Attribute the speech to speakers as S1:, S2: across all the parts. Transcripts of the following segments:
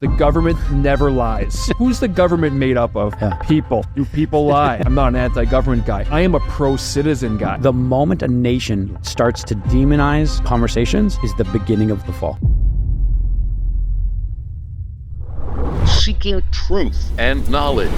S1: The government never lies. Who's the government made up of? People. Do people lie? I'm not an anti-government guy. I am a pro-citizen guy.
S2: The moment a nation starts to demonize conversations is the beginning of the fall.
S3: Seeking truth and knowledge.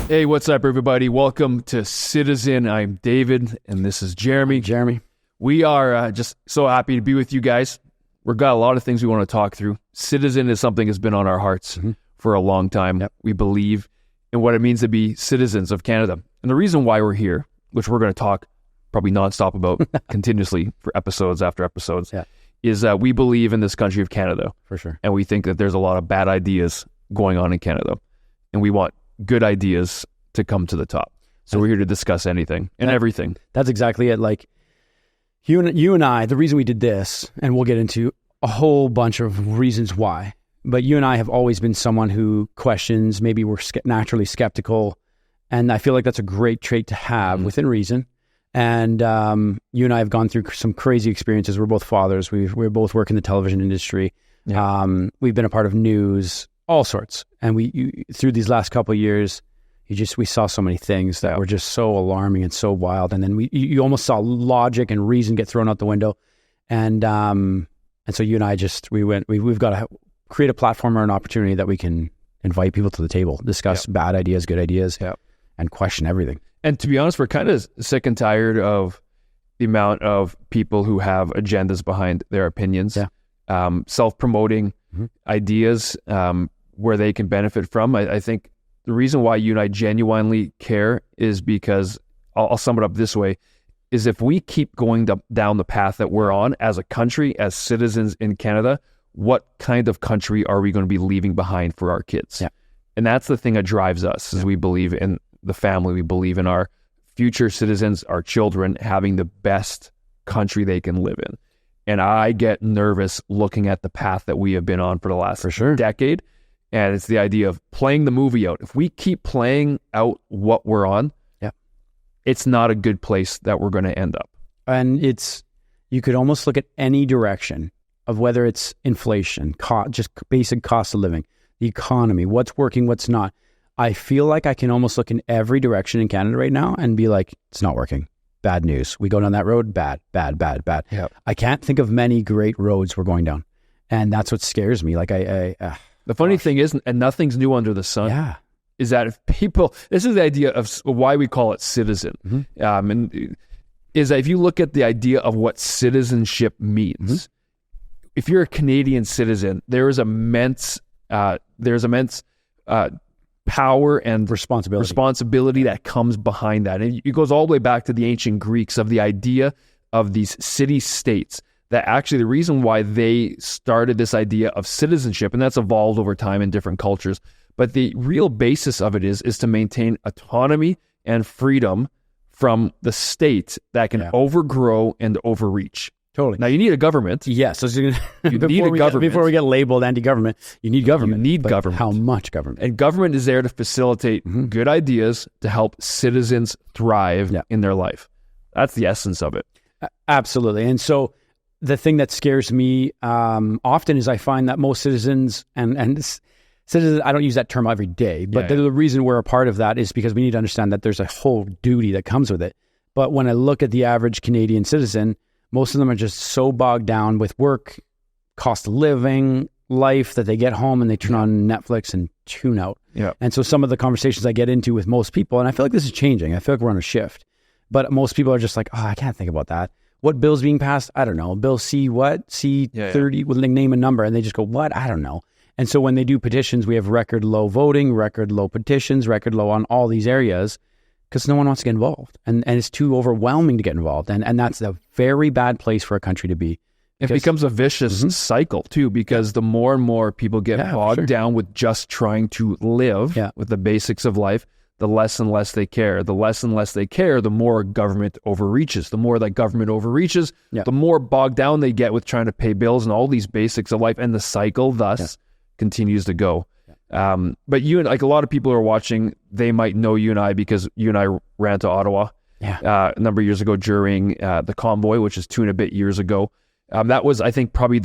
S1: Hey, what's up, everybody? Welcome to Citizen. I'm David, and this is Jeremy.
S2: Jeremy.
S1: We are just so happy to be with you guys. We've got a lot of things we want to talk through. Citizen is something that's been on our hearts for a long time. Yep. We believe in what it means to be citizens of Canada. And the reason why we're here, which we're going to talk probably nonstop about continuously for episodes after episodes, is that we believe in this country of Canada.
S2: For sure.
S1: And we think that there's a lot of bad ideas going on in Canada. And we want good ideas to come to the top. So we're here to discuss anything and everything.
S2: That's exactly it. Like you and I, the reason we did this, and we'll get into a whole bunch of reasons why, but you and I have always been someone who questions, maybe we're naturally skeptical. And I feel like that's a great trait to have within reason. And you and I have gone through some crazy experiences. We're both fathers. We both work in the television industry. Yeah. We've been a part of news, all sorts. And through these last couple of years, we saw so many things that were just so alarming and so wild. And then you almost saw logic and reason get thrown out the window. And so you and I we've got to create a platform or an opportunity that we can invite people to the table, discuss bad ideas, good ideas, and question everything. And
S1: to be honest, we're kind of sick and tired of the amount of people who have agendas behind their opinions, self-promoting ideas where they can benefit from. I think the reason why you and I genuinely care is because, I'll sum it up this way, is if we keep going down the path that we're on as a country, as citizens in Canada, what kind of country are we going to be leaving behind for our kids? Yeah. And that's the thing that drives us, is we believe in the family, we believe in our future citizens, our children, having the best country they can live in. And I get nervous looking at the path that we have been on for the last decade. And it's the idea of playing the movie out. If we keep playing out what we're on, it's not a good place that we're going to end up.
S2: And you could almost look at any direction of whether it's inflation, just basic cost of living, the economy, what's working, what's not. I feel like I can almost look in every direction in Canada right now and be like, it's not working. Bad news. We go down that road, bad. Yep. I can't think of many great roads we're going down. And that's what scares me. Like
S1: the funny thing is, and nothing's new under the sun, is that if people, this is the idea of why we call it citizen, and is that if you look at the idea of what citizenship means, if you're a Canadian citizen, there is immense power and responsibility that comes behind that. And it goes all the way back to the ancient Greeks of the idea of these city-states, that actually the reason why they started this idea of citizenship, and that's evolved over time in different cultures, but the real basis of it is to maintain autonomy and freedom from the state that can overgrow and overreach.
S2: Totally.
S1: Now, you need a government.
S2: Yes. So
S1: you need a government.
S2: Before we get labeled anti-government, you need government.
S1: You need government.
S2: How much government?
S1: And government is there to facilitate good ideas to help citizens thrive in their life. That's the essence of it.
S2: Absolutely. And so the thing that scares me often is I find that most citizens, and citizens, I don't use that term every day, but the reason we're a part of that is because we need to understand that there's a whole duty that comes with it. But when I look at the average Canadian citizen, most of them are just so bogged down with work, cost of living, life, that they get home and they turn on Netflix and tune out. Yeah. And so some of the conversations I get into with most people, and I feel like this is changing. I feel like we're on a shift. But most people are just like, I can't think about that. What bill's being passed? I don't know. Bill C what? C30? Well, they name a number and they just go, what? I don't know. And so when they do petitions, we have record low voting, record low petitions, record low on all these areas, because no one wants to get involved. And it's too overwhelming to get involved. And that's a very bad place for a country to be.
S1: It becomes a vicious cycle too, because the more and more people get bogged down with just trying to live with the basics of life, the less and less they care. The less and less they care, the more government overreaches. The more that government overreaches, the more bogged down they get with trying to pay bills and all these basics of life, and the cycle thus continues to go. But you and like a lot of people who are watching, they might know you and I because you and I ran to Ottawa a number of years ago during the convoy, which is 2 and a bit years ago. That was, I think, probably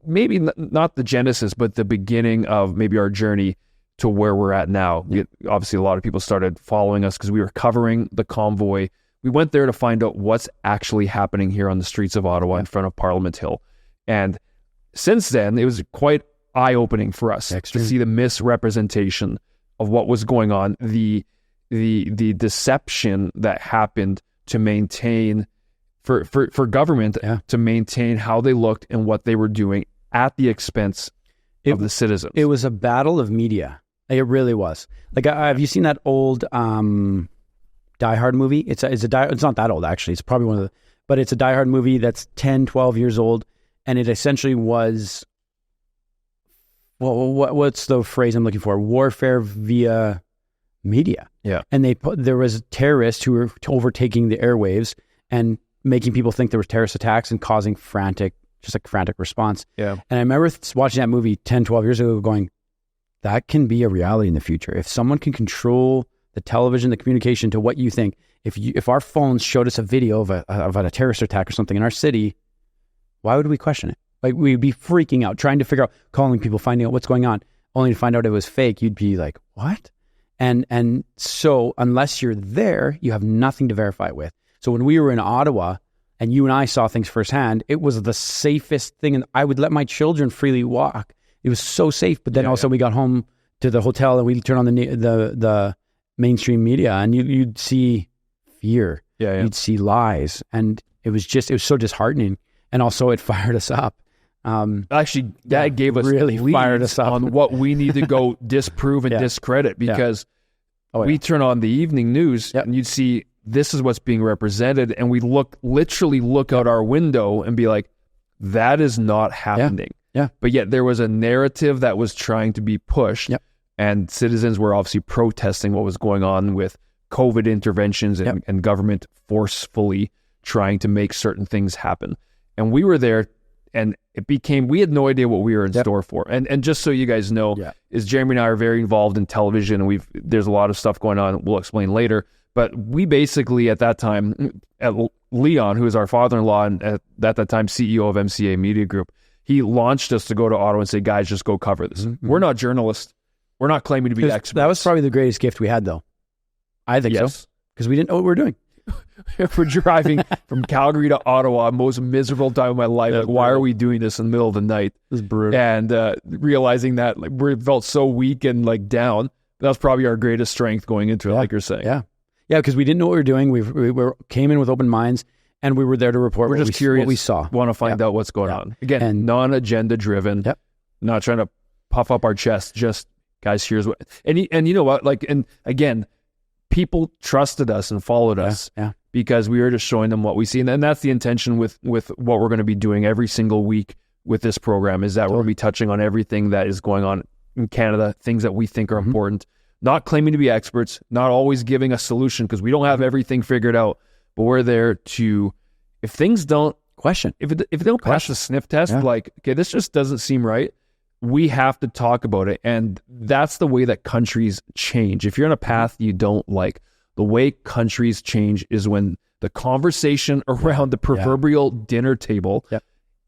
S1: maybe not the genesis, but the beginning of maybe our journey to where we're at now. Obviously, a lot of people started following us because we were covering the convoy. We went there to find out what's actually happening here on the streets of Ottawa in front of Parliament Hill. And since then, it was quite eye-opening for us to see the misrepresentation of what was going on, the deception that happened to maintain for government to maintain how they looked and what they were doing at the expense of the citizens. It
S2: was a battle of media. It really was. Like, have you seen that old Die Hard movie? It's not that old, actually. It's probably but it's a Die Hard movie that's 10, 12 years old, and it essentially was, what's the phrase I'm looking for? Warfare via media.
S1: Yeah.
S2: And there was terrorists who were overtaking the airwaves and making people think there were terrorist attacks and causing frantic response.
S1: Yeah.
S2: And I remember watching that movie 10, 12 years ago going, that can be a reality in the future. If someone can control the television, the communication to what you think, if our phones showed us a video of a terrorist attack or something in our city, why would we question it? Like, we'd be freaking out, trying to figure out, calling people, finding out what's going on, only to find out it was fake. You'd be like, what? And so unless you're there, you have nothing to verify it with. So when we were in Ottawa and you and I saw things firsthand, it was the safest thing. And I would let my children freely walk. It was so safe. But then we got home to the hotel and we'd turn on the mainstream media and you'd see fear. You'd see lies. And it was so disheartening. And also it fired us up.
S1: Actually, that gave us
S2: really fired us up
S1: on what we need to go disprove and discredit, because we turn on the evening news and you'd see this is what's being represented, and we literally look out our window and be like, that is not happening. But yet there was a narrative that was trying to be pushed, and citizens were obviously protesting what was going on with COVID interventions and government forcefully trying to make certain things happen. And we were there, and we had no idea what we were in store for. And just so you guys know, is Jeremy and I are very involved in television, and there's a lot of stuff going on we'll explain later. But we basically, at that time, Leon, who is our father-in-law and at that time CEO of MCA Media Group, he launched us to go to Ottawa and say, guys, just go cover this. We're not journalists. We're not claiming to be experts.
S2: That was probably the greatest gift we had, though. I think so. Because we didn't know what we were doing.
S1: We're driving from Calgary to Ottawa, most miserable time of my life. Like, why are we doing this in the middle of the night?
S2: It was brutal.
S1: And realizing that we felt so weak and down. That was probably our greatest strength going into it, like you're saying.
S2: Yeah, because we didn't know what we were doing. We came in with open minds, and we were there to report
S1: curious,
S2: what we saw.
S1: Want to find out what's going on. Again, non-agenda driven, not trying to puff up our chest, just, guys, here's what... And you know what? And again, people trusted us and followed us because we were just showing them what we see. And that's the intention with what we're going to be doing every single week with this program, is that we're going to be touching on everything that is going on in Canada, things that we think are important. Not claiming to be experts, not always giving a solution, because we don't have everything figured out, but we're there to, if things don't
S2: question,
S1: if they don't pass the sniff test, okay, this just doesn't seem right, we have to talk about it. And that's the way that countries change. If you're on a path you don't like, the way countries change is when the conversation around the proverbial dinner table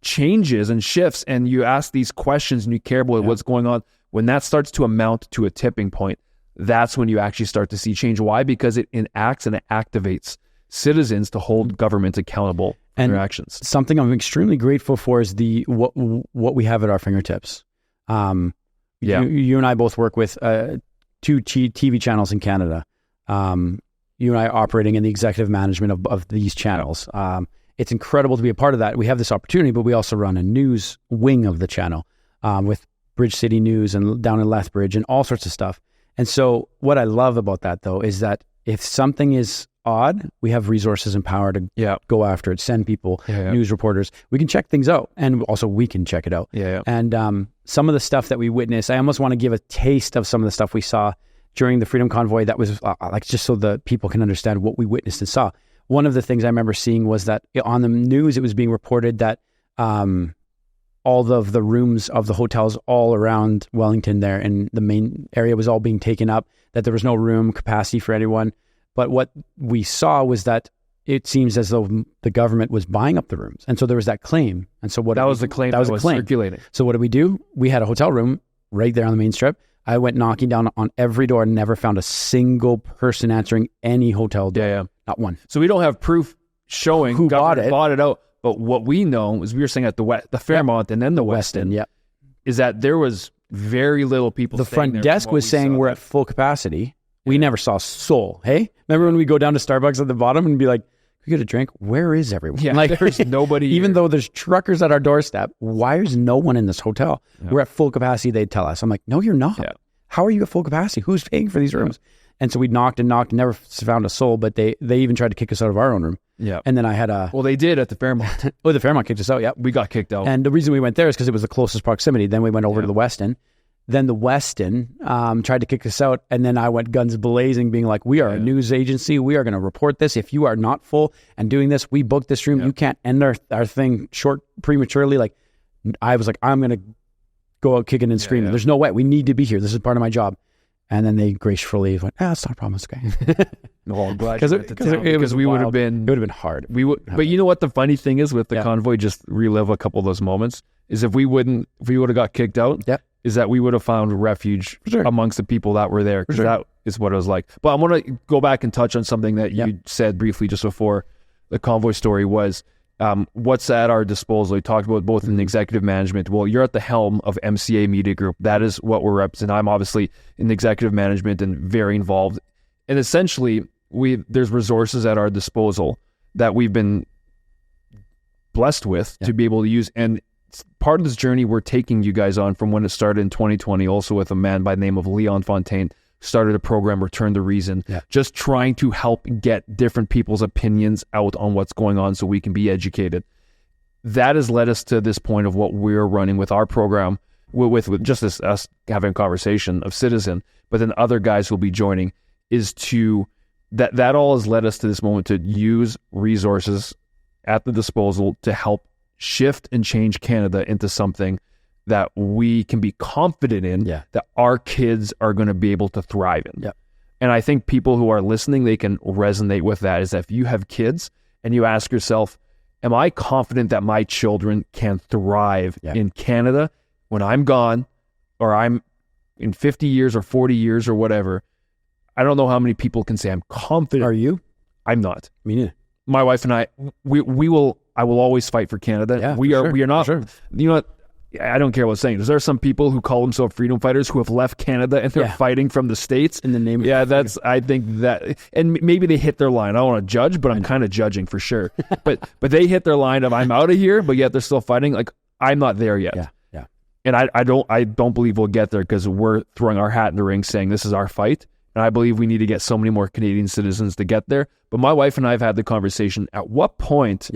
S1: changes and shifts, and you ask these questions and you care about what's going on. When that starts to amount to a tipping point, that's when you actually start to see change. Why? Because it enacts and it activates citizens to hold government accountable for their actions.
S2: Something I'm extremely grateful for is what we have at our fingertips. You and I both work with 2 TV channels in Canada. You and I are operating in the executive management of these channels. It's incredible to be a part of that. We have this opportunity, but we also run a news wing of the channel with Bridge City News and down in Lethbridge and all sorts of stuff. And so what I love about that, though, is that if something is odd, we have resources and power to go after it, send people, news reporters. We can check things out, and also we can check it out. And some of the stuff that we witnessed, I almost want to give a taste of some of the stuff we saw during the Freedom Convoy that was like just so the people can understand what we witnessed and saw. One of the things I remember seeing was that on the news, it was being reported that all of the rooms of the hotels all around Wellington there and the main area was all being taken up, that there was no room capacity for anyone. But what we saw was that it seems as though the government was buying up the rooms. And so there was that claim. And so
S1: that was the claim that was circulating.
S2: So what did we do? We had a hotel room right there on the main strip. I went knocking down on every door and never found a single person answering any hotel door. Not one.
S1: So we don't have proof showing
S2: who bought it out.
S1: But what we know is we were saying at the Fairmont and then the Westin, is that there was very little people.
S2: The front desk was saying we're at full capacity. We never saw a soul. Hey, remember when we go down to Starbucks at the bottom and be like, "We get a drink? Where is everyone?"
S1: Like there's nobody.
S2: Even though there's truckers at our doorstep, why is no one in this hotel? We're at full capacity. They'd tell us. I'm like, no, you're not. How are you at full capacity? Who's paying for these rooms? And so we knocked and knocked, never found a soul. But they even tried to kick us out of our own room. And then I had
S1: Well, they did at the Fairmont.
S2: The Fairmont kicked us out.
S1: We got kicked out.
S2: And the reason we went there is because it was the closest proximity. Then we went over to the Westin. Then the Westin tried to kick us out. And then I went guns blazing, being like, we are a news agency. We are going to report this. If you are not full and doing this, we booked this room. You can't end our thing short prematurely. Like, I was like, I'm going to go out kicking and screaming. There's no way. We need to be here. This is part of my job. And then they gracefully went, it's not a problem. It's okay.
S1: No, I'm glad because we would have been.
S2: It would have been hard.
S1: We would, but you know what the funny thing is with the convoy? Just relive a couple of those moments. Is if we would have got kicked out. Is that we would have found refuge amongst the people that were there. Because that is what it was like. But I want to go back and touch on something that you said briefly just before the convoy story was. What's at our disposal? We talked about both in the executive management. Well, you're at the helm of MCA Media Group. That is what we're representing. I'm obviously in the executive management and very involved. And essentially, there's resources at our disposal that we've been blessed with to be able to use. And part of this journey we're taking you guys on from when it started in 2020, also with a man by the name of Leon Fontaine, started a program, Return to Reason, just trying to help get different people's opinions out on what's going on so we can be educated. That has led us to this point of what we're running with our program, with just us having a conversation of Citizen, but then other guys who will be joining, is to, that all has led us to this moment to use resources at the disposal to help shift and change Canada into something that we can be confident in, that our kids are going to be able to thrive in. And I think people who are listening, they can resonate with that, is that if you have kids and you ask yourself, am I confident that my children can thrive in Canada when I'm gone, or I'm in 50 years or 40 years or whatever? I don't know how many people can say I'm confident.
S2: Are you?
S1: I'm not.
S2: Me neither.
S1: My wife and I will always fight for Canada. We are not, you know what? I don't care what's saying. There are some people who call themselves freedom fighters who have left Canada and they're fighting from the States.
S2: In the name of
S1: I think that, and maybe they hit their line. I don't want to judge, but I'm kind of judging for sure. but they hit their line of I'm out of here, but yet they're still fighting. Like, I'm not there yet. And I don't believe we'll get there because we're throwing our hat in the ring saying this is our fight. And I believe we need to get so many more Canadian citizens to get there. But my wife and I have had the conversation, at what point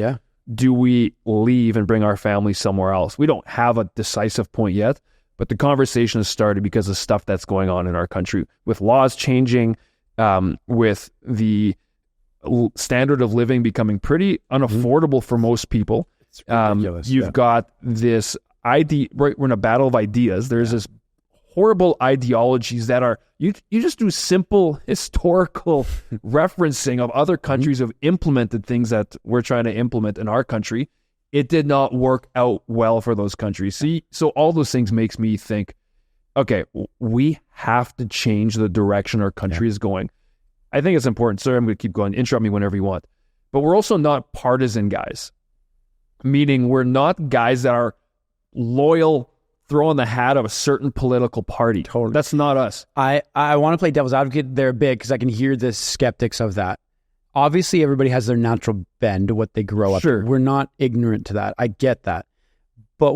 S1: do we leave and bring our family somewhere else? We don't have a decisive point yet, but the conversation has started because of stuff that's going on in our country, with laws changing, with the standard of living becoming pretty unaffordable for most people.
S2: It's ridiculous.
S1: You've got this idea, right? We're in a battle of ideas. There's this horrible ideologies that are, you just do simple historical referencing of other countries who have implemented things that we're trying to implement in our country. It did not work out well for those countries. See, so all those things makes me think, okay, we have to change the direction our country is going. I think it's important. Sorry, I'm going to keep going. Interrupt me whenever you want. But we're also not partisan guys, meaning we're not guys that are loyal, throw on the hat of a certain political party.
S2: Totally.
S1: That's not us.
S2: I want to play devil's advocate there a bit because I can hear the skeptics of that. Obviously, everybody has their natural bend to what they grow up to. We're not ignorant to that. I get that. But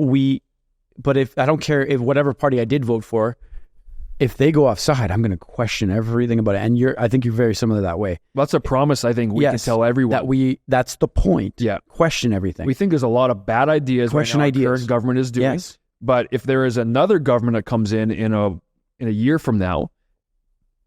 S2: if I don't care if whatever party I did vote for, if they go offside, I'm going to question everything about it. And I think you're very similar that way.
S1: That's a promise I think we can tell everyone.
S2: That's the point.
S1: Yeah.
S2: Question everything.
S1: We think there's a lot of bad ideas
S2: Question
S1: right now
S2: ideas.
S1: our current government is doing.
S2: Yes.
S1: But if there is another government that comes in a year from now,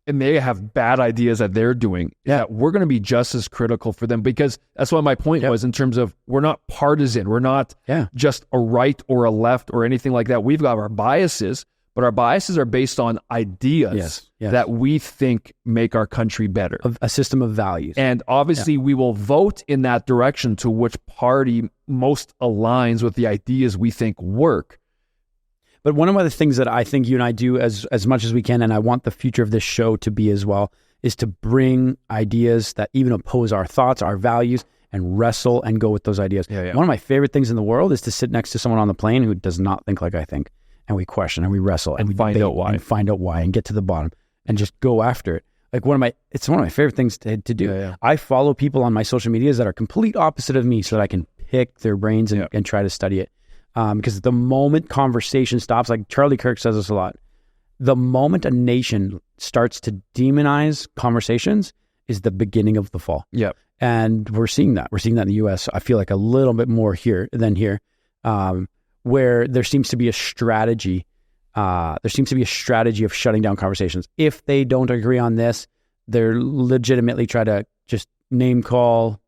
S1: and they have bad ideas that they're doing, that we're going to be just as critical for them, because that's what my point was in terms of we're not partisan. We're not just a right or a left or anything like that. We've got our biases, but our biases are based on ideas that we think make our country better.
S2: A system of values.
S1: And obviously we will vote in that direction to which party most aligns with the ideas we think work.
S2: But one of the things that I think you and I do as much as we can, and I want the future of this show to be as well, is to bring ideas that even oppose our thoughts, our values, and wrestle and go with those ideas. One of my favorite things in the world is to sit next to someone on the plane who does not think like I think. And we question and we wrestle and we
S1: find out why
S2: and get to the bottom and just go after it. Like it's one of my favorite things to do. I follow people on my social medias that are complete opposite of me so that I can pick their brains and try to study it. Because the moment conversation stops, like Charlie Kirk says this a lot, the moment a nation starts to demonize conversations is the beginning of the fall.
S1: Yeah.
S2: And we're seeing that. We're seeing that in the US. I feel like a little bit more here than here, where there seems to be a strategy. There seems to be a strategy of shutting down conversations. If they don't agree on this, they're legitimately try to just name call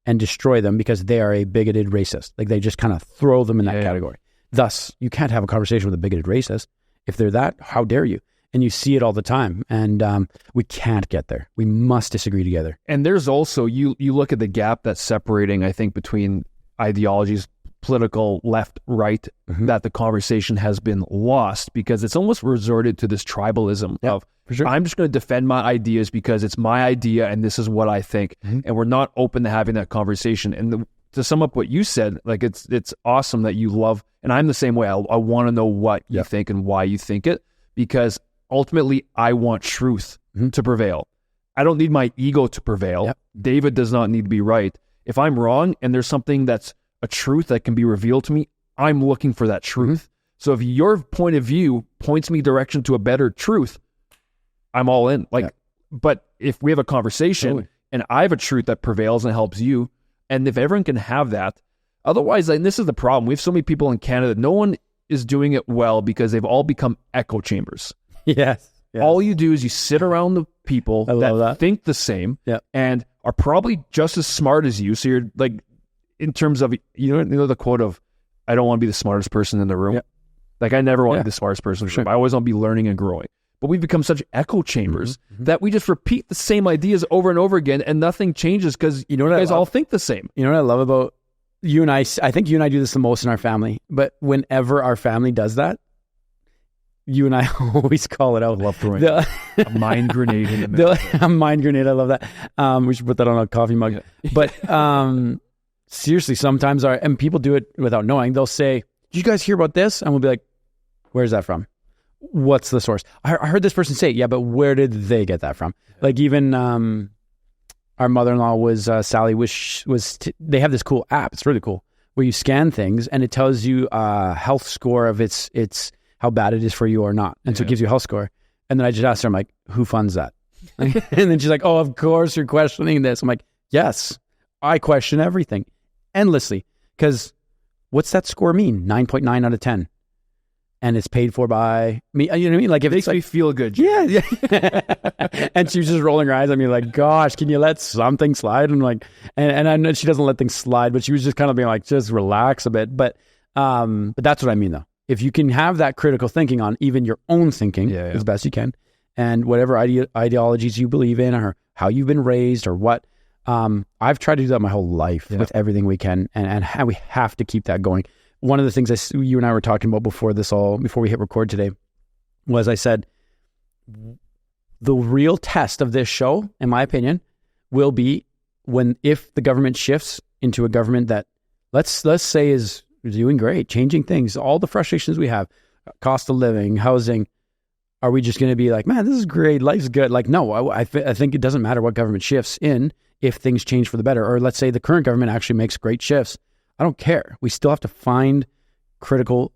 S2: and destroy them because they are a bigoted racist. Like they just kind of throw them in that category. Thus, you can't have a conversation with a bigoted racist. If they're that, how dare you? And you see it all the time. And we can't get there. We must disagree together.
S1: And there's also, you look at the gap that's separating, I think, between ideologies, political left, right, that the conversation has been lost because it's almost resorted to this tribalism of, I'm just going to defend my ideas because it's my idea and this is what I think. And we're not open to having that conversation. And to sum up what you said, like it's awesome that you love, and I'm the same way. I want to know what you think and why you think it, because ultimately I want truth to prevail. I don't need my ego to prevail. David does not need to be right. If I'm wrong and there's something that's a truth that can be revealed to me, I'm looking for that truth. So if your point of view points me direction to a better truth, I'm all in. But if we have a conversation and I have a truth that prevails and helps you, and if everyone can have that, otherwise, and this is the problem, we have so many people in Canada, no one is doing it well because they've all become echo chambers.
S2: Yes.
S1: All you do is you sit around the people that think the same and are probably just as smart as you. So you're like, in terms of, you know the quote of, I don't want to be the smartest person in the room. Like I never want to be the smartest person in the room. I always want to be learning and growing. But we've become such echo chambers that we just repeat the same ideas over and over again and nothing changes because you guys all think the same.
S2: You know what I love about you and I think you and I do this the most in our family, but whenever our family does that, you and I always call it out.
S1: I love throwing a mind grenade in the middle.
S2: A mind grenade, I love that. We should put that on a coffee mug. But seriously, sometimes and people do it without knowing, they'll say, did you guys hear about this? And we'll be like, where's that from? What's the source? I heard this person say it. Yeah, but where did they get that from? Like even our mother-in-law was Sally they have this cool app. It's really cool where you scan things and it tells you a health score of its how bad it is for you or not. And so it gives you a health score. And then I just asked her, I'm like, who funds that? And then she's like, oh, of course you're questioning this. I'm like, yes, I question everything endlessly. Because what's that score mean? 9.9 out of 10. And it's paid for by me. You know what I mean? Like if
S1: it makes me feel good.
S2: Yeah. And she was just rolling her eyes at me like, gosh, can you let something slide? And like, and I know she doesn't let things slide, but she was just kind of being like, just relax a bit. But that's what I mean though. If you can have that critical thinking on even your own thinking as best you can, and whatever ideologies you believe in or how you've been raised or what, I've tried to do that my whole life with everything we can, and we have to keep that going. One of the things you and I were talking about before we hit record today was I said, the real test of this show, in my opinion, will be if the government shifts into a government that let's say is doing great, changing things, all the frustrations we have, cost of living, housing. Are we just going to be like, man, this is great, life's good? Like, no, I think it doesn't matter what government shifts in if things change for the better. Or let's say the current government actually makes great shifts. I don't care. We still have to find critical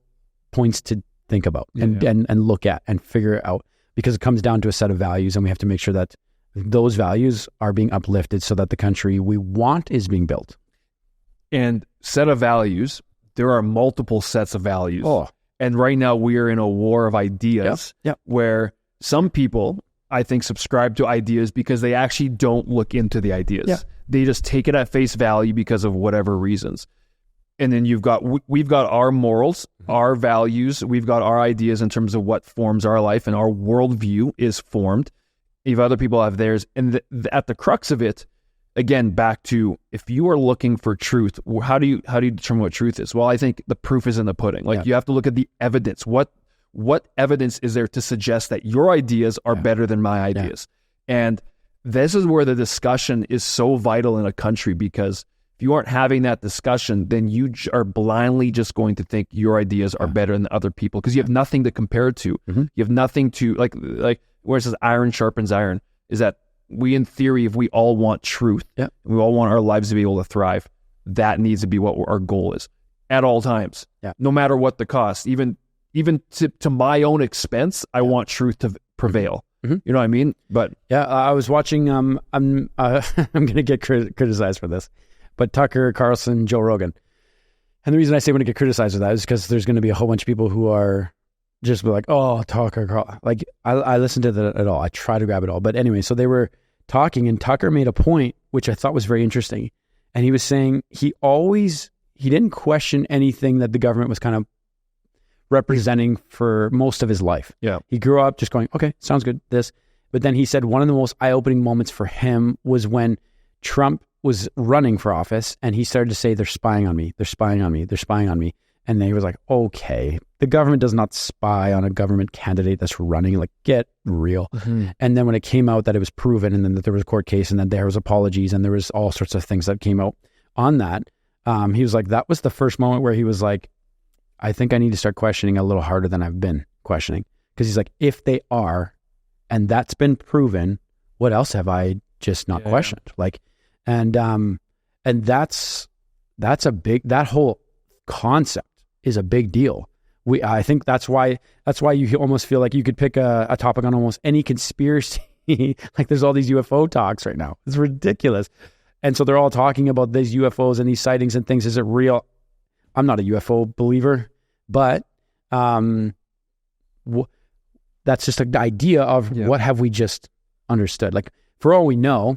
S2: points to think about and look at and figure out. because it comes down to a set of values, and we have to make sure that those values are being uplifted so that the country we want is being built.
S1: And set of values, there are multiple sets of values. And right now we are in a war of ideas where some people, I think, subscribe to ideas because they actually don't look into the ideas. They just take it at face value because of whatever reasons. And then we've got our morals, our values, we've got our ideas in terms of what forms our life, and our worldview is formed. If other people have theirs, and at the crux of it, again, back to, if you are looking for truth, how do you determine what truth is? Well, I think the proof is in the pudding. Like, you have to look at the evidence. What evidence is there to suggest that your ideas are better than my ideas? And this is where the discussion is so vital in a country, because if you aren't having that discussion, then you are blindly just going to think your ideas are better than other people, because you have nothing to compare it to. You have nothing to, like where it says iron sharpens iron, is that we, in theory, if we all want truth, we all want our lives to be able to thrive, that needs to be what our goal is at all times, no matter what the cost. Even to my own expense, I want truth to prevail. You know what I mean? But
S2: I was watching. I'm going to get criticized for this, but Tucker Carlson, Joe Rogan, and the reason I say I'm going to get criticized for that is because there's going to be a whole bunch of people who are just be like, oh, Tucker Carlson. Like, I listened to that at all. I try to grab it all, but anyway, so they were talking, and Tucker made a point which I thought was very interesting, and he was saying he didn't question anything that the government was kind of representing for most of his life. He grew up just going, okay, sounds good, this. But then he said one of the most eye-opening moments for him was when Trump was running for office, and he started to say, they're spying on me, they're spying on me, they're spying on me. And then he was like, okay, the government does not spy on a government candidate that's running, like, get real. And then when it came out that it was proven, and then that there was a court case, and then there was apologies, and there was all sorts of things that came out on that, he was like, that was the first moment where he was like, I think I need to start questioning a little harder than I've been questioning. Because he's like, if they are, and that's been proven, what else have I just not questioned? Like, and that's a big, that whole concept is a big deal. I think that's why you almost feel like you could pick a topic on almost any conspiracy. Like, there's all these UFO talks right now. It's ridiculous. And so they're all talking about these UFOs and these sightings and things. Is it real? I'm not a UFO believer, but that's just an idea of what have we just understood. Like, for all we know,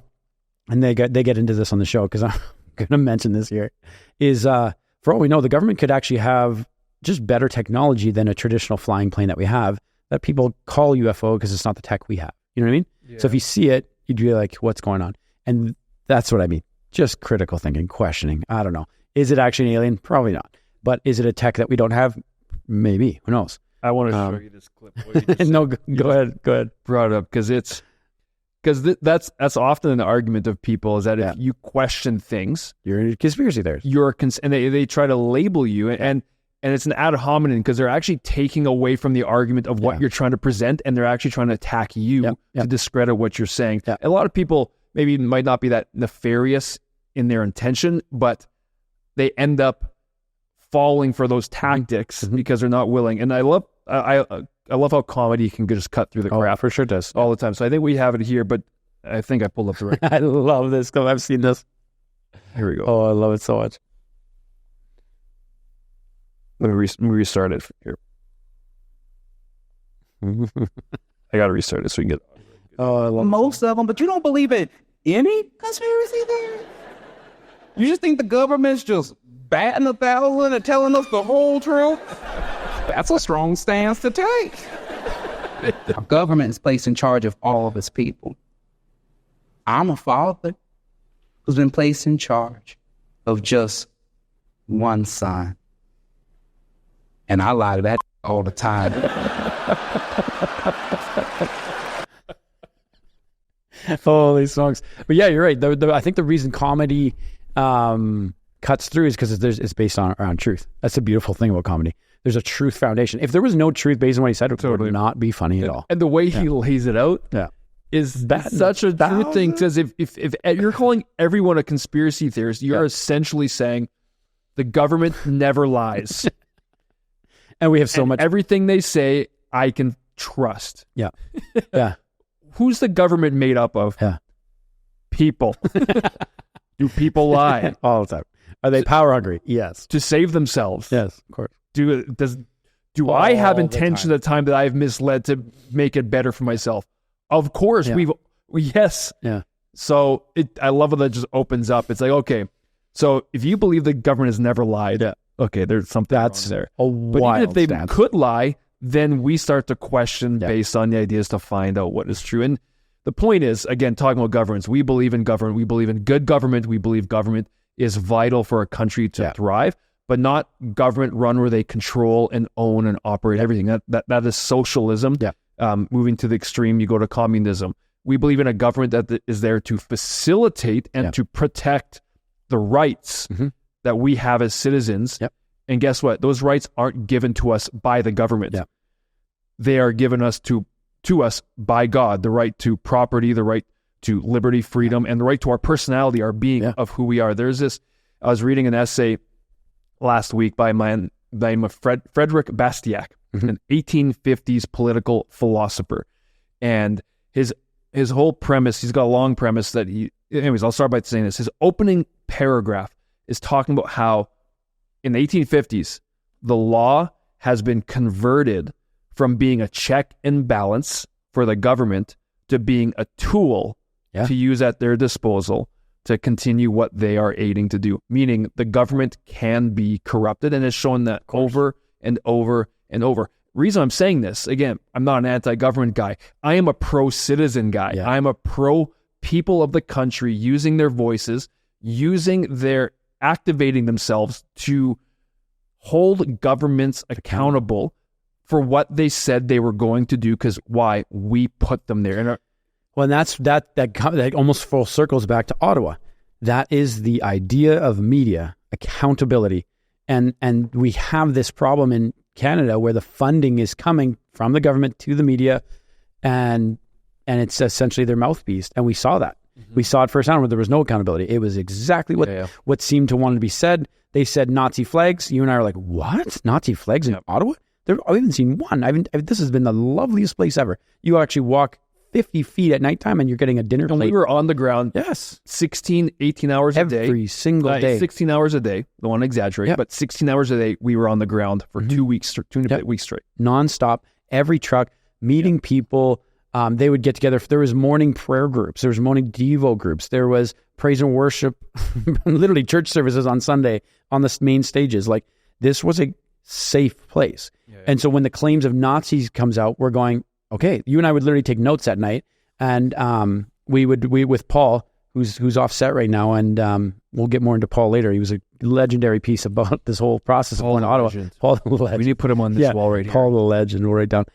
S2: and they get into this on the show because I'm going to mention this here, is for all we know, the government could actually have just better technology than a traditional flying plane that we have, that people call UFO because it's not the tech we have. You know what I mean? So if you see it, you'd be like, what's going on? And that's what I mean. Just critical thinking, questioning. I don't know. Is it actually an alien? Probably not. But is it a tech that we don't have? Maybe. Who knows?
S1: I want to show you this clip.
S2: No, go ahead.
S1: Brought it up because that's often an argument of people, is that if you question things,
S2: you're in a conspiracy theorist.
S1: And they try to label you, and it's an ad hominem, because they're actually taking away from the argument of what you're trying to present, and they're actually trying to attack you to discredit what you're saying. A lot of people maybe might not be that nefarious in their intention, but they end up falling for those tactics because they're not willing. And I love how comedy can just cut through the crap.
S2: For sure does.
S1: All the time. So I think we have it here, but I think I pulled up the right.
S2: I love this because I've seen this.
S1: Here we go.
S2: Oh, I love it so much.
S1: Let me restart it here. I got to restart it so we can get.
S2: Oh, I love
S4: most of them, but you don't believe in any conspiracy theory? You just think the government's just batting 1,000 and telling us the whole truth? That's a strong stance to take. Our government is placed in charge of all of its people. I'm a father who's been placed in charge of just one son. And I lie to that all the time.
S2: Holy smokes. But yeah, you're right. I think the reason comedy cuts through is because it's based around truth. That's the beautiful thing about comedy. There's a truth foundation. If there was no truth based on what he said, it would not be funny at all.
S1: And the way he lays it out is such a true thing. Because if you're calling everyone a conspiracy theorist, you're essentially saying the government never lies.
S2: And we have so much.
S1: Everything they say, I can trust.
S2: Yeah. Yeah.
S1: Who's the government made up of?
S2: Yeah.
S1: People. Do people lie?
S2: All the time. Are they power hungry? Yes.
S1: To save themselves?
S2: Yes, of course.
S1: Do I have intention at the time that I've misled to make it better for myself? Of course.
S2: Yeah.
S1: Yes.
S2: Yeah.
S1: So I love how that just opens up. It's like, okay, so if you believe the government has never lied, okay, there's something
S2: That's
S1: wrong there.
S2: a
S1: But
S2: wild
S1: even if they
S2: stance.
S1: could lie, then we start to question based on the ideas to find out what is true. And the point is, again, talking about governance, we believe in government. We believe in good government. We believe government is vital for a country to thrive, but not government run where they control and own and operate everything. That is socialism. Yeah. Moving to the extreme, you go to communism. We believe in a government that is there to facilitate and to protect the rights that we have as citizens. Yep. And guess what? Those rights aren't given to us by the government. Yep. They are given us to us by God. The right to property, the right to liberty, freedom, and the right to our personality, our being of who we are. I was reading an essay last week by a man by the name of Frederick Bastiat, an 1850s political philosopher. And his whole premise, he's got a long premise that anyways, I'll start by saying this. His opening paragraph is talking about how in the 1850s, the law has been converted from being a check and balance for the government to being a tool to use at their disposal to continue what they are aiding to do. Meaning the government can be corrupted, and it's shown that over and over and over. Reason I'm saying this, again, I'm not an anti-government guy. I am a pro-citizen guy. I am a pro-people of the country using their voices, activating themselves to hold governments accountable for what they said they were going to do, because why? We put them there.
S2: Well, and that almost full circles back to Ottawa. That is the idea of media accountability, and we have this problem in Canada where the funding is coming from the government to the media, and it's essentially their mouthpiece. And we saw that. We saw it firsthand where there was no accountability. It was exactly what seemed to want to be said. They said Nazi flags. You and I are like, what? Nazi flags in Ottawa? I haven't seen one. This has been the loveliest place ever. You actually walk 50 feet at nighttime and you're getting a dinner plate.
S1: We were on the ground 16, 18 hours a day.
S2: Every single day.
S1: 16 hours a day. Don't want to exaggerate, but 16 hours a day we were on the ground for 2 weeks, 2 weeks straight.
S2: Nonstop, every truck, meeting people. They would get together. There was morning prayer groups. There was morning Devo groups. There was praise and worship, literally church services on Sunday on the main stages. Like, this was a safe place. And so when the claims of Nazis comes out, we're going, okay, you and I would literally take notes at night, and we with Paul, who's offset right now, and we'll get more into Paul later. He was a legendary piece about this whole process of going to Ottawa.
S1: Legend.
S2: Paul the Legend.
S1: We need to put him on this wall right here.
S2: Paul the Legend, we'll write down.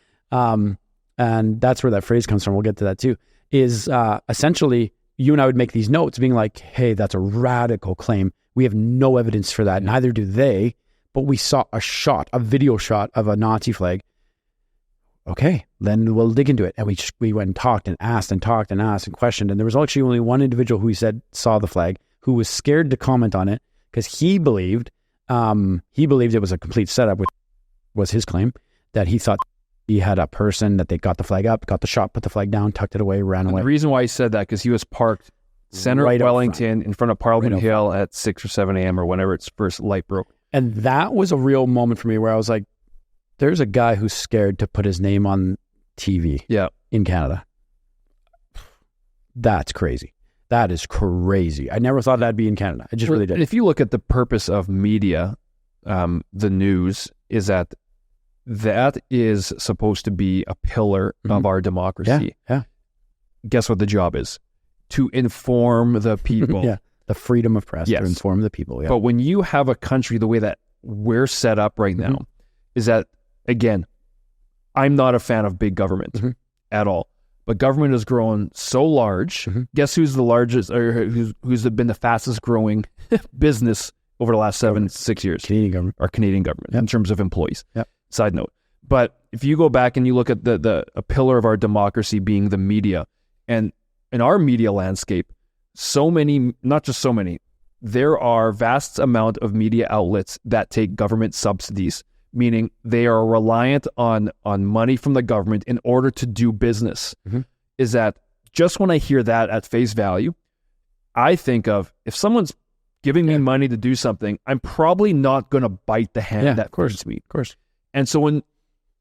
S2: And that's where that phrase comes from. We'll get to that too. Is essentially you and I would make these notes being like, hey, that's a radical claim. We have no evidence for that. Neither do they. But we saw a video shot of a Nazi flag. Okay, then we'll dig into it. And we went and talked and asked and talked and asked and questioned. And there was actually only one individual who saw the flag, who was scared to comment on it because he believed it was a complete setup, which was his claim, that he thought he had a person that they got the flag up, got the shot, put the flag down, tucked it away, ran away.
S1: The reason why he said that, because he was parked center of Wellington in front of Parliament Hill at 6 or 7 a.m. or whenever its first light broke.
S2: And that was a real moment for me where I was like, there's a guy who's scared to put his name on TV in Canada. That's crazy. That is crazy. I never thought that'd be in Canada. I just really did.
S1: And if you look at the purpose of media, the news is that is supposed to be a pillar of our democracy. Yeah. Guess what the job is? To inform the people.
S2: The freedom of press to inform the people.
S1: But when you have a country the way that we're set up right now, is that, again, I'm not a fan of big government at all. But government has grown so large. Guess who's the largest, or who's been the fastest growing business over the last 6 years?
S2: Canadian government.
S1: Our Canadian government in terms of employees. Side note. But if you go back and you look at a pillar of our democracy being the media, and in our media landscape, there are vast amount of media outlets that take government subsidies meaning they are reliant on money from the government in order to do business, is that just when I hear that at face value, I think of, if someone's giving me money to do something, I'm probably not going to bite the hand that feeds me.
S2: Of course.
S1: And so when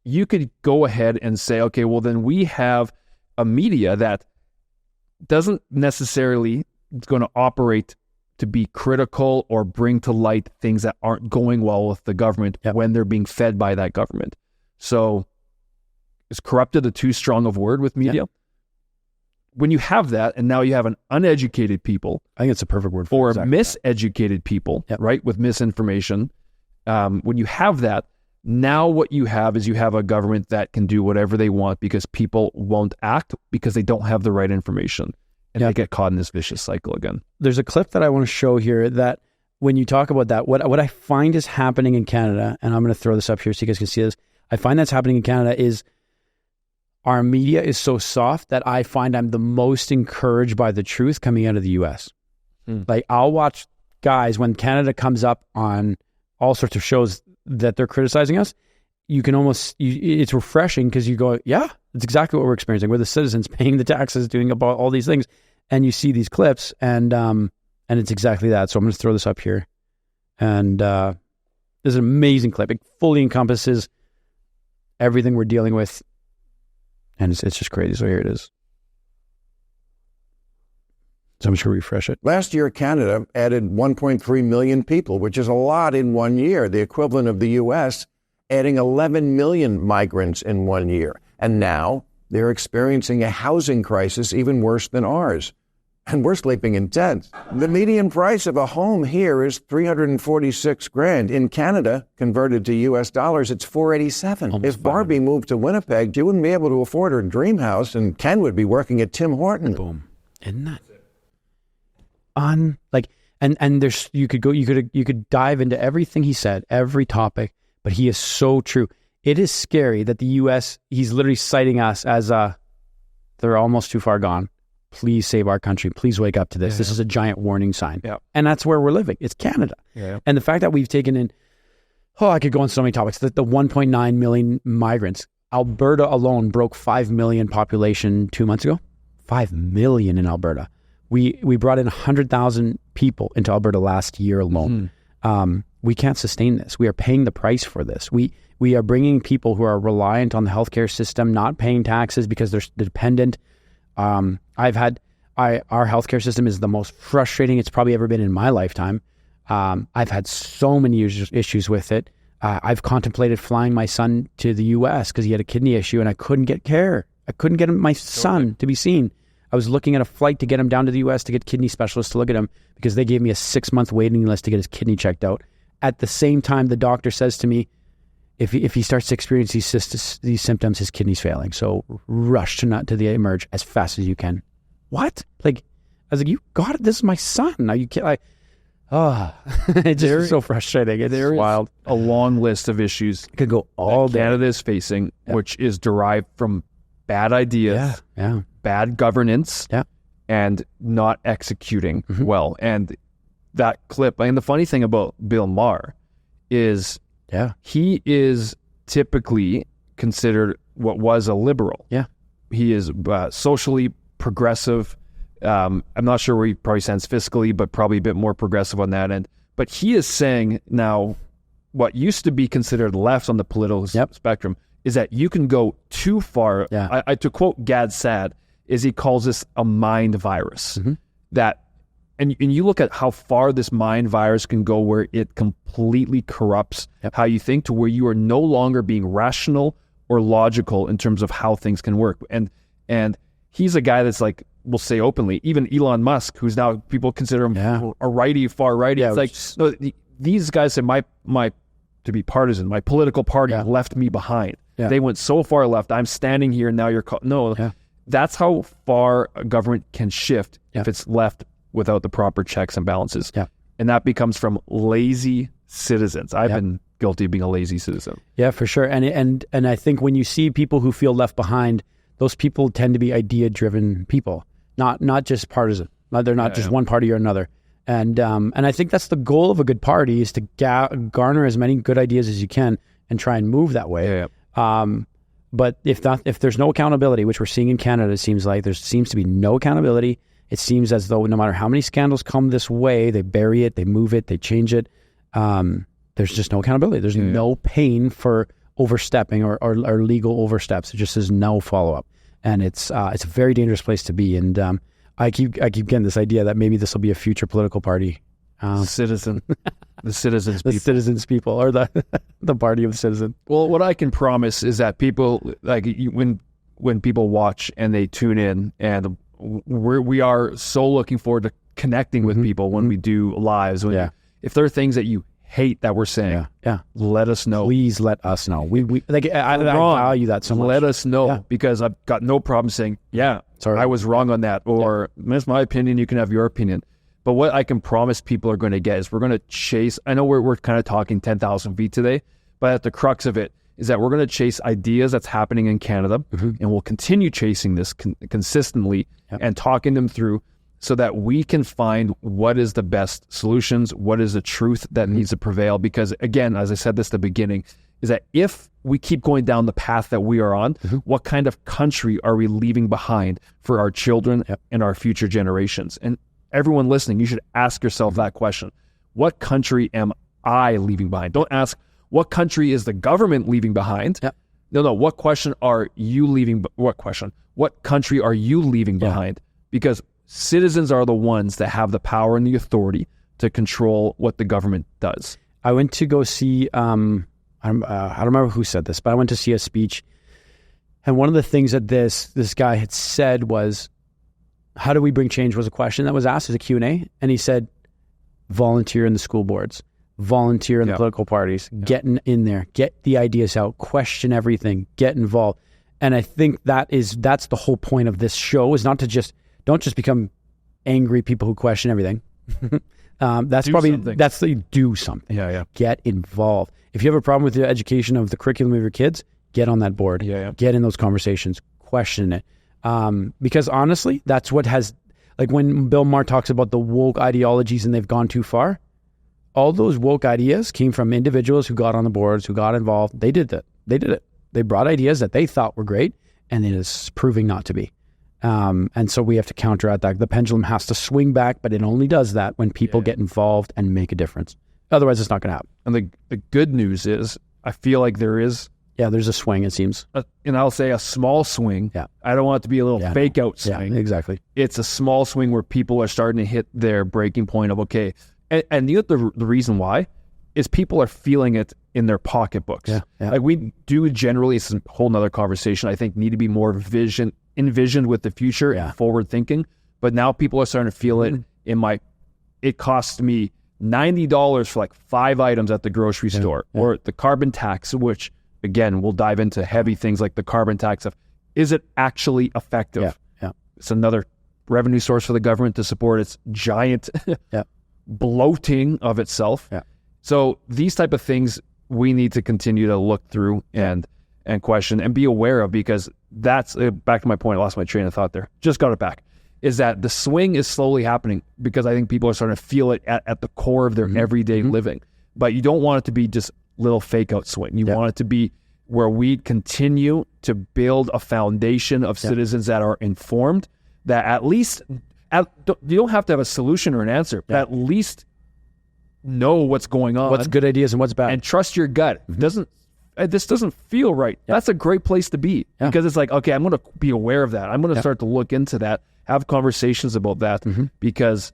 S1: you could go ahead and say, okay, well then we have a media that doesn't necessarily going to operate to be critical or bring to light things that aren't going well with the government when they're being fed by that government. So is corrupted a too strong of word with media? When you have that, and now you have an uneducated people,
S2: I think it's a perfect word for
S1: or miseducated people, right, with misinformation. When you have that, now what you have is you have a government that can do whatever they want because people won't act because they don't have the right information, and they get caught in this vicious cycle again.
S2: There's a clip that I want to show here that when you talk about that, what I find is happening in Canada, and I'm going to throw this up here so you guys can see this. I find that's happening in Canada is our media is so soft that I find I'm the most encouraged by the truth coming out of the US. Like, I'll watch guys when Canada comes up on all sorts of shows that they're criticizing us. You can almost, it's refreshing because you go, yeah, it's exactly what we're experiencing. We're the citizens paying the taxes, doing about all these things. And you see these clips and it's exactly that. So I'm going to throw this up here. And this is an amazing clip. It fully encompasses everything we're dealing with. And it's just crazy. So here it is. So I'm just going to refresh it.
S5: Last year, Canada added 1.3 million people, which is a lot in 1 year, the equivalent of the U.S. adding 11 million migrants in 1 year. And now they're experiencing a housing crisis even worse than ours. And we're sleeping in tents. The median price of a home here is $346,000. In Canada, converted to U.S. dollars, it's $487,000. If Barbie moved to Winnipeg, she wouldn't be able to afford her dream house, and Ken would be working at Tim Hortons.
S2: Boom. Isn't that and there's you could dive into everything he said, every topic, but he is so true. It is scary that the U.S. he's literally citing us as they're almost too far gone. Please save our country. Please wake up to this. This is a giant warning sign. And that's where we're living. It's Canada. And the fact that we've taken in, I could go on so many topics. The 1.9 million migrants. Alberta alone broke 5 million population 2 months ago. 5 million in Alberta. We brought in 100,000 people into Alberta last year alone. We can't sustain this. We are paying the price for this. We are bringing people who are reliant on the healthcare system, not paying taxes because they're dependent. Our healthcare system is the most frustrating it's probably ever been in my lifetime. I've had so many issues with it. I've contemplated flying my son to the U.S. because he had a kidney issue and I couldn't get care. I couldn't get my son to be seen. I was looking at a flight to get him down to the U.S. to get kidney specialists to look at him because they gave me a 6-month waiting list to get his kidney checked out. At the same time, the doctor says to me, if he starts to experience these symptoms, his kidney's failing. So rush to the emerge as fast as you can. What? Like, I was like, you got it. This is my son. Are you kidding? It's just so frustrating. It's wild.
S1: A long list of issues
S2: it could go all day.
S1: Canada is facing, which is derived from bad ideas, bad governance, and not executing well. And that clip, and the funny thing about Bill Maher is he is typically considered what was a liberal. He is socially progressive. I'm not sure where he probably stands fiscally, but probably a bit more progressive on that end. But he is saying now what used to be considered left on the political spectrum is that you can go too far. To quote Gad Saad, is he calls this a mind virus. That, and you look at how far this mind virus can go, where it completely corrupts how you think, to where you are no longer being rational or logical in terms of how things can work. And he's a guy that's like, we'll say openly, even Elon Musk, who's now people consider him a righty, far righty. It's like, no, these guys said my to be partisan, my political party left me behind. They went so far left. I'm standing here and now you're that's how far a government can shift if it's left without the proper checks and balances. And that becomes from lazy citizens. I've been guilty of being a lazy citizen. Yeah,
S2: for sure. And I think when you see people who feel left behind, those people tend to be idea-driven people, not just partisan. They're not just one party or another. And I think that's the goal of a good party, is to garner as many good ideas as you can and try and move that way. But if there's no accountability, which we're seeing in Canada, it seems like there seems to be no accountability. It seems as though no matter how many scandals come this way, they bury it, they move it, they change it. There's just no accountability. There's no pain for overstepping or legal oversteps. It just says no follow-up. And it's a very dangerous place to be. And I keep getting this idea that maybe this will be a future political party.
S1: The citizens
S2: The
S1: people.
S2: citizens people, or the party of the citizen.
S1: Well, what I can promise is that people, when people watch and they tune in, and we are so looking forward to connecting with people when we do lives. If there are things that you hate that we're saying, let us know.
S2: Please let us know. I value that so much.
S1: Let us know, because I've got no problem saying, I was wrong on that, or that's my opinion, you can have your opinion. But what I can promise people are going to get is we're going to chase, I know we're kind of talking 10,000 feet today, but at the crux of it is that we're going to chase ideas that's happening in Canada, and we'll continue chasing this consistently and talking them through, so that we can find what is the best solutions, what is the truth that needs to prevail. Because again, as I said this at the beginning, is that if we keep going down the path that we are on, what kind of country are we leaving behind for our children and our future generations? And everyone listening, you should ask yourself that question. What country am I leaving behind? Don't ask, what country is the government leaving behind? No, what question are you leaving? What country are you leaving behind? Because citizens are the ones that have the power and the authority to control what the government does.
S2: I went to go see, I don't remember who said this, but I went to see a speech. And one of the things that this guy had said was, how do we bring change, was a question that was asked as a Q&A. And he said, volunteer in the school boards, volunteer in the political parties, get in there, get the ideas out, question everything, get involved. And I think that's the whole point of this show, is not to don't just become angry people who question everything. Do something. Get involved. If you have a problem with the education of the curriculum of your kids, get on that board. Get in those conversations, question it. Because honestly, that's what has, like when Bill Maher talks about the woke ideologies and they've gone too far, all those woke ideas came from individuals who got on the boards, who got involved. They did it. They brought ideas that they thought were great, and it is proving not to be. And so we have to counteract that. The pendulum has to swing back, but it only does that when people get involved and make a difference. Otherwise, it's not going to happen.
S1: And the good news is, I feel like there is...
S2: there's a swing, it seems.
S1: And I'll say a small swing. I don't want it to be a little fake out swing.
S2: Yeah, exactly.
S1: It's a small swing where people are starting to hit their breaking point of, okay. And the reason why is people are feeling it in their pocketbooks. Like we do generally, it's a whole nother conversation, I think, need to be more envisioned with the future and forward thinking. But now people are starting to feel it it costs me $90 for like 5 items at the grocery store, or the carbon tax, which again, we'll dive into heavy things like the carbon tax of, is it actually effective? It's another revenue source for the government to support its giant bloating of itself. So these type of things we need to continue to look through and question and be aware of, because that's back to my point. I lost my train of thought there. Just got it back. Is that the swing is slowly happening, because I think people are starting to feel it at the core of their everyday living. But you don't want it to be just little fake out swing. You want it to be where we continue to build a foundation of citizens that are informed, that at least, you don't have to have a solution or an answer, but at least know what's going on.
S2: What's good ideas and what's bad.
S1: And trust your gut. This doesn't feel right. That's a great place to be, because it's like, okay, I'm going to be aware of that. I'm going to start to look into that, have conversations about that, because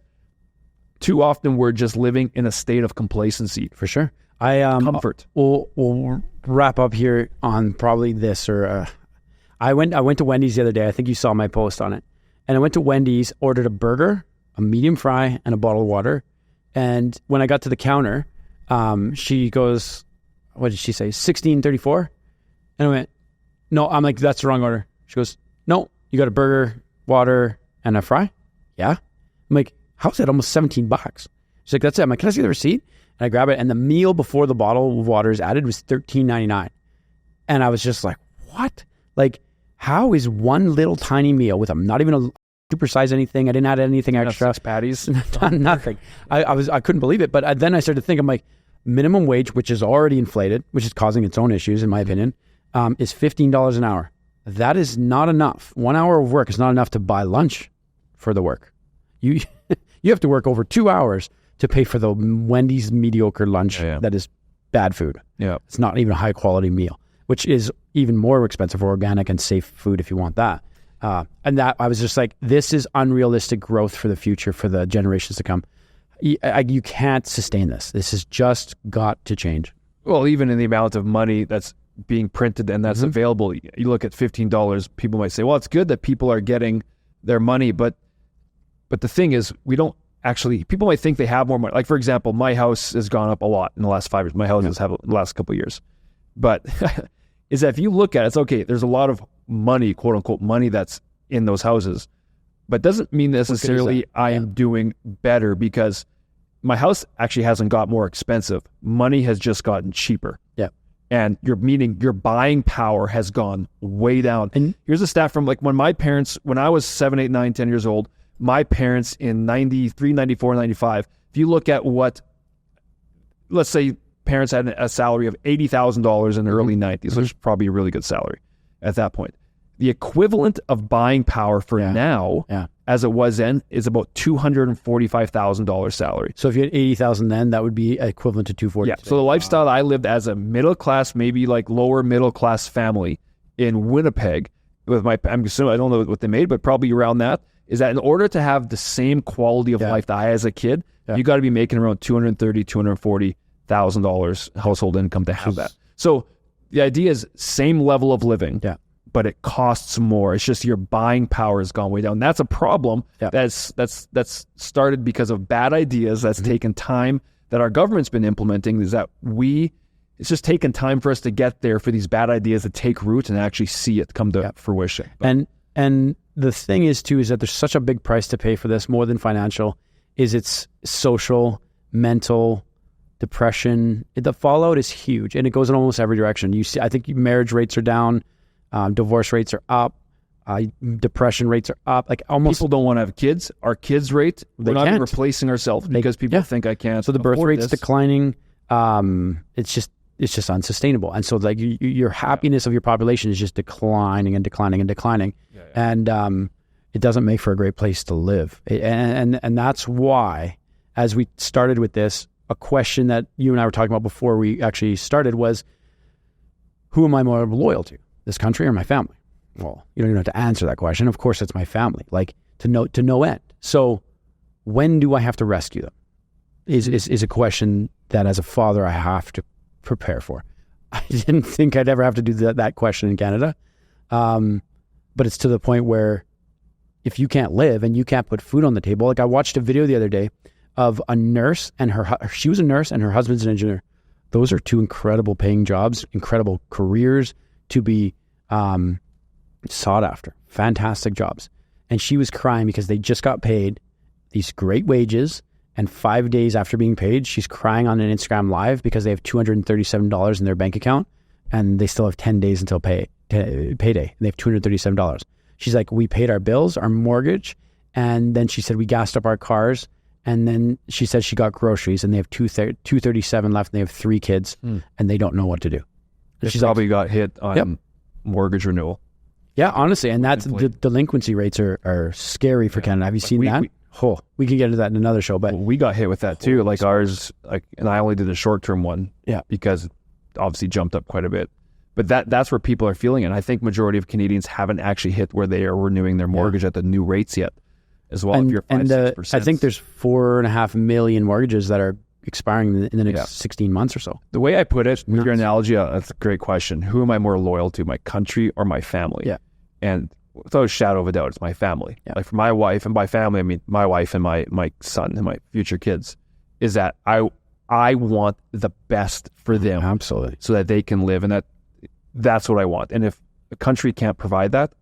S1: too often we're just living in a state of complacency.
S2: For sure.
S1: Comfort.
S2: We'll wrap up here on probably this, or I went to Wendy's the other day. I think you saw my post on it. And I went to Wendy's, ordered a burger, a medium fry, and a bottle of water. And when I got to the counter, she goes, what did she say? $16.34? And I went, no, I'm like, that's the wrong order. She goes, no, you got a burger, water, and a fry? Yeah. I'm like, how's that almost $17? She's like, that's it. I'm like, can I see the receipt? And I grab it, and the meal before the bottle of water is added was $13.99. And I was just like, what? Like, how is one little tiny meal with not even a supersize anything? I didn't add anything extra.
S1: 6 patties.
S2: Nothing. I couldn't believe it. But then I started to think, I'm like, minimum wage, which is already inflated, which is causing its own issues, in my opinion, is $15 an hour. That is not enough. 1 hour of work is not enough to buy lunch for the work. You have to work over 2 hours to pay for the Wendy's mediocre lunch that is bad food.
S1: Yeah.
S2: It's not even a high quality meal, which is even more expensive for organic and safe food if you want that. And that I was just like, this is unrealistic growth for the future, for the generations to come. You can't sustain this. This has just got to change.
S1: Well, even in the amount of money that's being printed and that's available, you look at $15, people might say, well, it's good that people are getting their money, but the thing is, we don't actually, people might think they have more money. Like, for example, my house has gone up a lot in the last 5 years. My house has had in the last couple of years. But is that if you look at it, it's okay, there's a lot of money, quote unquote, money that's in those houses, but doesn't mean necessarily I am doing better, because my house actually hasn't got more expensive. Money has just gotten cheaper.
S2: Yeah.
S1: And your buying power has gone way down. And here's a stat from like when I was 7, 8, 9, 10 years old, my parents in 93, 94, 95, if you look at what, let's say parents had a salary of $80,000 in the early 90s, which is probably a really good salary at that point. The equivalent of buying power for now, as it was then, is about $245,000 salary.
S2: So if you had 80,000 then, that would be equivalent to 240.
S1: Yeah. So the lifestyle I lived as a middle class, maybe like lower middle class family in Winnipeg, with I'm assuming, I don't know what they made, but probably around that, is that in order to have the same quality of life that I had as a kid, you got to be making around $230,000, $240,000 household income to have that. So the idea is same level of living, but it costs more. It's just your buying power has gone way down. That's a problem that's started because of bad ideas that's taken time, that our government's been implementing, is that it's just taken time for us to get there, for these bad ideas to take root and actually see it come to fruition. But,
S2: and the thing is too, is that there's such a big price to pay for this, more than financial, is it's social, mental, depression. The fallout is huge, and it goes in almost every direction. You see, I think marriage rates are down, divorce rates are up, depression rates are up. Like almost
S1: people don't want to have kids. Our kids rate, we're not even replacing ourselves because people think I can't.
S2: So the birth rate's declining. It's just unsustainable. And so like your happiness of your population is just declining and declining and declining. And it doesn't make for a great place to live. And that's why, as we started with this, a question that you and I were talking about before we actually started was, who am I more loyal to, this country or my family? Well, you don't even have to answer that question. Of course, it's my family, like to no end. So when do I have to rescue them is a question that as a father, I have to prepare for. I didn't think I'd ever have to do that question in Canada. But it's to the point where if you can't live and you can't put food on the table, like I watched a video the other day of a nurse and she was a nurse and her husband's an engineer. Those are two incredible paying jobs, incredible careers to be sought after, fantastic jobs. And she was crying because they just got paid these great wages, and 5 days after being paid, she's crying on an Instagram live because they have $237 in their bank account and they still have 10 days until payday. And they have $237. She's like, we paid our bills, our mortgage, and then she said we gassed up our cars, and then she said she got groceries, and they have $237 left, and they have 3 kids, and they don't know what to do.
S1: She's probably got hit on mortgage renewal.
S2: Yeah, honestly, and that's the delinquency rates are scary for Canada. Have you seen that? We can get into that in another show, but
S1: we got hit with that too. Like ours, and I only did a short-term one, because it obviously jumped up quite a bit. But that's where people are feeling it. And I think majority of Canadians haven't actually hit where they are renewing their mortgage at the new rates yet, as well. If you're 5-6%,
S2: I think there's 4.5 million mortgages that are expiring in the next 16 months or so.
S1: The way I put it, with your analogy, that's a great question. Who am I more loyal to, my country or my family? Yeah. And without a shadow of a doubt, it's my family. Yeah. Like for my wife, and by family, I mean my wife and my son and my future kids, is that I want the best for them.
S2: Absolutely. So
S1: that they can live, and that's what I want. And if a country can't provide that,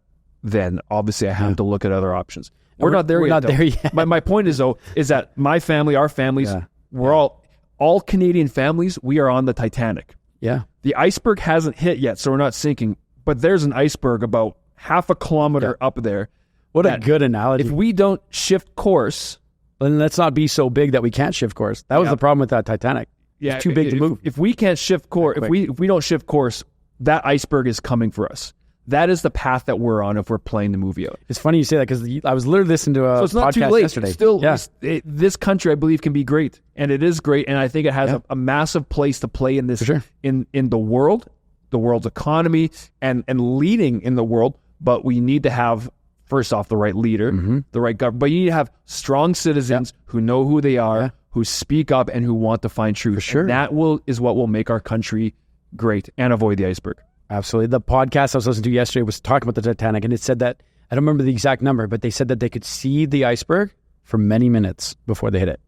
S1: then obviously I have to look at other options. We're not there yet. My point is, though, is that my family, our families, we're all Canadian families, we are on the Titanic.
S2: Yeah.
S1: The iceberg hasn't hit yet, so we're not sinking. But there's an iceberg about half a kilometer up there.
S2: What a good analogy.
S1: If we don't shift course...
S2: Then let's not be so big that we can't shift course. That was the problem with that Titanic.
S1: Yeah,
S2: It's too big to move.
S1: If we can't shift course, if we don't shift course, that iceberg is coming for us. That is the path that we're on if we're playing the movie out.
S2: It's funny you say that because I was literally listening to a
S1: so it's not
S2: podcast
S1: too late.
S2: yesterday.
S1: Still, this country, I believe, can be great, and it is great, and I think it has a massive place to play in this in the world's economy, and leading in the world. But we need to have, first off, the right leader, the right government. But you need to have strong citizens who know who they are, who speak up, and who want to find truth. For sure. And that is what will make our country great and avoid the iceberg.
S2: Absolutely. The podcast I was listening to yesterday was talking about the Titanic, and it said that, I don't remember the exact number, but they said that they could see the iceberg for many minutes before they hit it.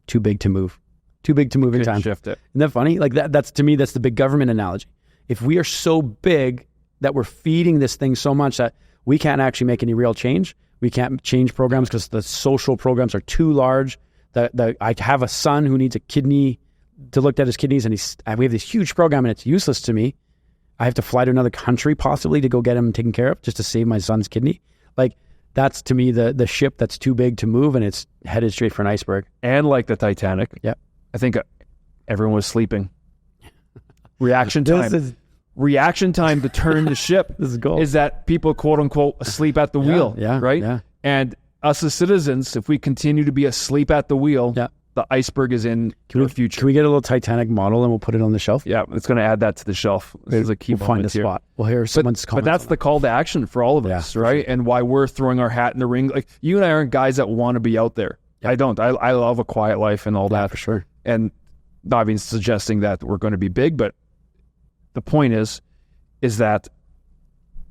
S2: Too big to move. Too big to move in time.
S1: Shift it.
S2: Isn't that funny? Like that's to me, that's the big government analogy. If we are so big that we're feeding this thing so much that we can't actually make any real change, we can't change programs because the social programs are too large. I have a son who needs a kidney to look at his kidneys, and we have this huge program, and it's useless to me. I have to fly to another country possibly to go get him taken care of just to save my son's kidney. Like, that's to me the ship that's too big to move, and it's headed straight for an iceberg.
S1: And like the Titanic, I think everyone was sleeping. Reaction time. Reaction time to turn the ship is that people, quote unquote, asleep at the wheel, right? Yeah. And us as citizens, if we continue to be asleep at the wheel, the iceberg is in our future.
S2: Can we get a little Titanic model and we'll put it on the shelf?
S1: Yeah, it's going to add that to the shelf. This is a key
S2: We'll find a spot. We'll hear someone's comments.
S1: But that's the call to action for all of us, right? And why we're throwing our hat in the ring. Like, you and I aren't guys that want to be out there. I don't. I love a quiet life and all that.
S2: For sure.
S1: And not even suggesting that we're going to be big, but the point is that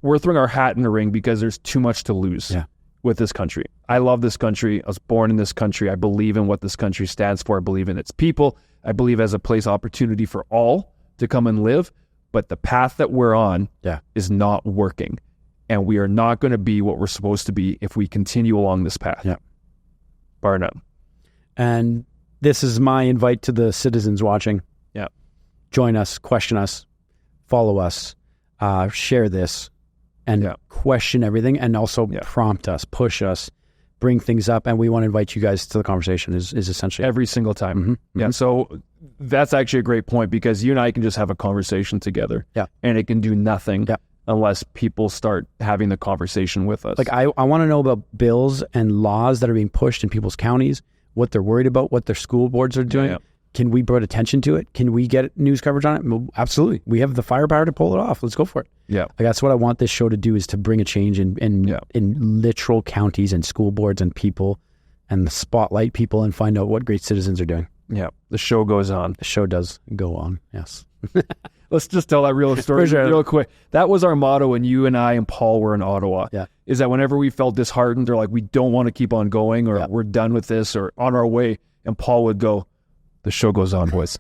S1: we're throwing our hat in the ring because there's too much to lose with this country. I love this country. I was born in this country. I believe in what this country stands for. I believe in its people. I believe as a place opportunity for all to come and live. But the path that we're on is not working. And we are not going to be what we're supposed to be if we continue along this path. Yeah. Bar none.
S2: And this is my invite to the citizens watching.
S1: Yeah.
S2: Join us, question us, follow us, share this, and question everything, and also prompt us, push us, bring things up, and we want to invite you guys to the conversation is essentially
S1: every single time. Yeah, so that's actually a great point, because you and I can just have a conversation together, and it can do nothing unless people start having the conversation with us.
S2: Like, I want to know about bills and laws that are being pushed in people's counties, what they're worried about, what their school boards are doing. Can we bring attention to it? Can we get news coverage on it? Well, absolutely. We have the firepower to pull it off. Let's go for it.
S1: Yeah.
S2: Like, that's what I want this show to do, is to bring a change in literal counties and school boards and people, and the spotlight people, and find out what great citizens are doing.
S1: Yeah. The show goes on.
S2: The show does go on. Yes.
S1: Let's just tell that real story real quick. That was our motto when you and I and Paul were in Ottawa. Yeah. Is that whenever we felt disheartened, or like we don't want to keep on going, or we're done with this, or on our way, and Paul would go, "The show goes on, boys."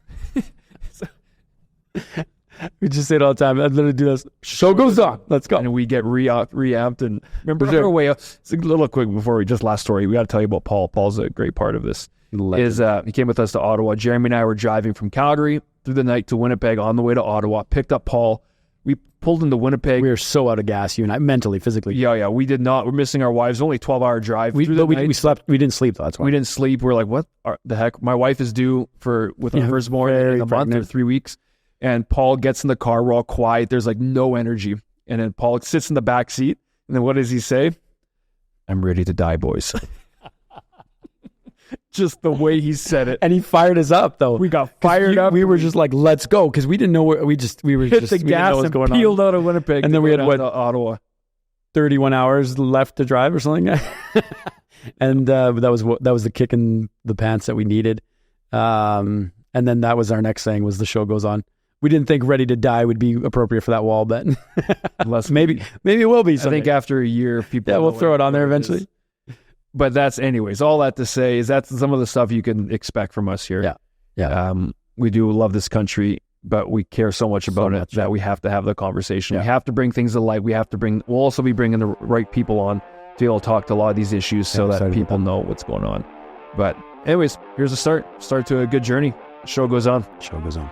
S2: We just say it all the time. I literally do this. Show goes on. Let's go.
S1: And we get reamped. And remember, on our way up, it's a little quick before we just last story. We got to tell you about Paul. Paul's a great part of this. He came with us to Ottawa. Jeremy and I were driving from Calgary through the night to Winnipeg on the way to Ottawa. Picked up Paul. We pulled into Winnipeg.
S2: We were so out of gas, you and I, mentally, physically.
S1: Yeah. We did not. We're missing our wives. Only 12-hour drive.
S2: We slept. We didn't sleep though. That's why
S1: we didn't sleep. We're like, what the heck? My wife is due with our firstborn in a month or 3 weeks. And Paul gets in the car. We're all quiet. There's like no energy. And then Paul sits in the back seat. And then what does he say? "I'm ready to die, boys." Just the way he said it.
S2: And he fired us up, though.
S1: We got fired up.
S2: We were just like, let's go. Because we didn't know where, we were
S1: hit the gas and peeled out of Winnipeg.
S2: And then we had
S1: Ottawa.
S2: 31 hours left to drive or something. And that was the kick in the pants that we needed. And then that was our next saying, was "The show goes on." We didn't think "ready to die" would be appropriate for that wall, but maybe it will be someday.
S1: I think after a year, people...
S2: Yeah, we'll throw it on there eventually.
S1: But that's, anyways, all that to say is that's some of the stuff you can expect from us here.
S2: Yeah.
S1: We do love this country, but we care so much about it that we have to have the conversation. We have to bring things to light. We'll also be bringing the right people on to be able to talk to a lot of these issues so that people know what's going on. But anyways, here's a start to a good journey. Show goes on.
S2: Show goes on.